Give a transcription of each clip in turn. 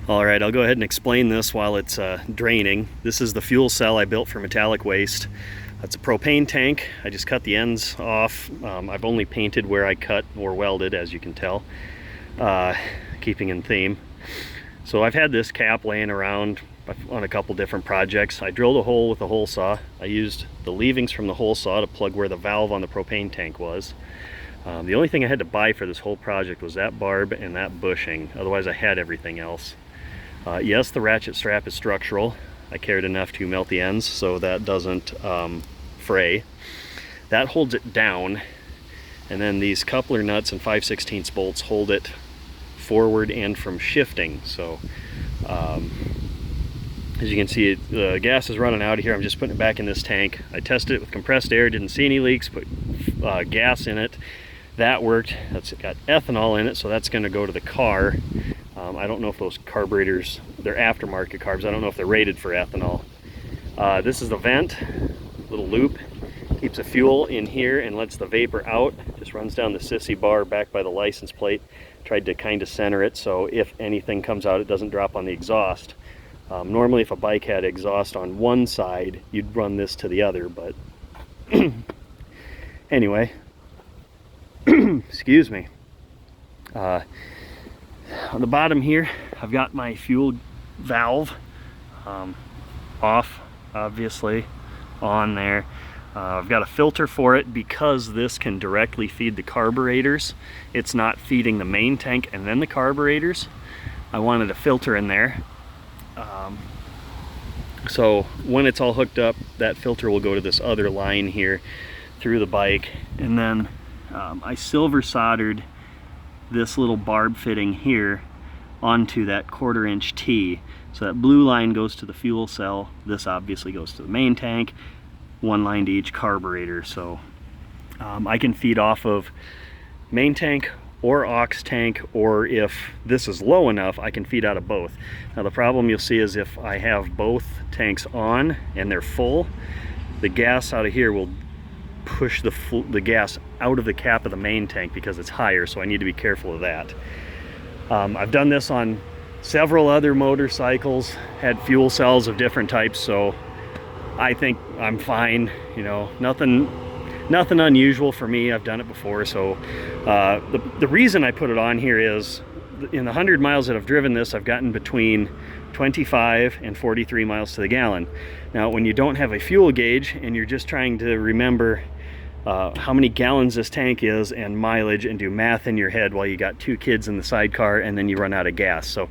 All right, I'll go ahead and explain this while it's draining. This is the fuel cell I built for metallic waste. It's a propane tank. I just cut the ends off. I've only painted where I cut or welded, as you can tell, keeping in theme. So I've had this cap laying around on a couple different projects. I drilled a hole with a hole saw. I used the leavings from the hole saw to plug where the valve on the propane tank was. The only thing I had to buy for this whole project was that barb and that bushing. Otherwise I had everything else. Yes, the ratchet strap is structural. I cared enough to melt the ends so that doesn't fray. That holds it down, and then these coupler nuts and 5/16 bolts hold it forward and from shifting. So as you can see, the gas is running out of here. I'm just putting it back in this tank. I tested it with compressed air, didn't see any leaks, put gas in it. That worked. That's got ethanol in it, so that's going to go to the car. I don't know if those carburetors, they're aftermarket carbs, I don't know if they're rated for ethanol. This is the vent, little loop, keeps the fuel in here and lets the vapor out. Just runs down the sissy bar back by the license plate. Tried to kind of center it so if anything comes out it doesn't drop on the exhaust. Normally if a bike had exhaust on one side, you'd run this to the other, but anyway, excuse me. On the bottom here, I've got my fuel valve off, obviously, on there. I've got a filter for it because this can directly feed the carburetors. It's not feeding the main tank and then the carburetors. I wanted a filter in there. So when it's all hooked up, that filter will go to this other line here through the bike. And then I silver soldered this little barb fitting here onto that 1/4 inch T. So that blue line goes to the fuel cell. This obviously goes to the main tank. One line to each carburetor. So I can feed off of main tank or aux tank, or if this is low enough, I can feed out of both. Now the problem you'll see is if I have both tanks on and they're full, the gas out of here will push the gas out of the cap of the main tank because it's higher, so I need to be careful of that. I've done this on several other motorcycles, had fuel cells of different types, so I think I'm fine. You know, nothing unusual for me. I've done it before. So the reason I put it on here is in the 100 miles that I've driven this, I've gotten between 25 and 43 miles to the gallon. Now when you don't have a fuel gauge and you're just trying to remember how many gallons this tank is and mileage and do math in your head while you got 2 kids in the sidecar and then you run out of gas. So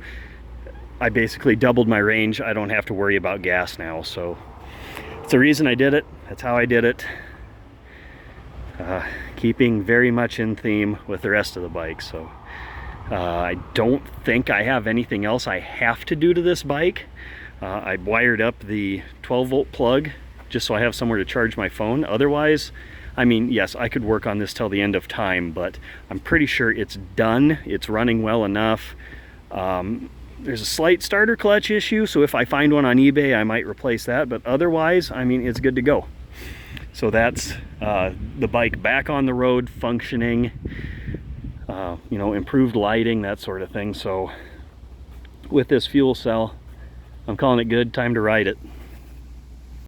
I basically doubled my range. I don't have to worry about gas now. So it's the reason I did it. That's how I did it. Keeping very much in theme with the rest of the bike. So I don't think I have anything else I have to do to this bike. I wired up the 12-volt plug just so I have somewhere to charge my phone. Otherwise, I mean, yes, I could work on this till the end of time, but I'm pretty sure it's done. It's running well enough. There's a slight starter clutch issue, so if I find one on eBay, I might replace that, but otherwise, I mean, it's good to go. So that's the bike back on the road, functioning, you know, improved lighting, that sort of thing. So with this fuel cell, I'm calling it good. Time to ride it.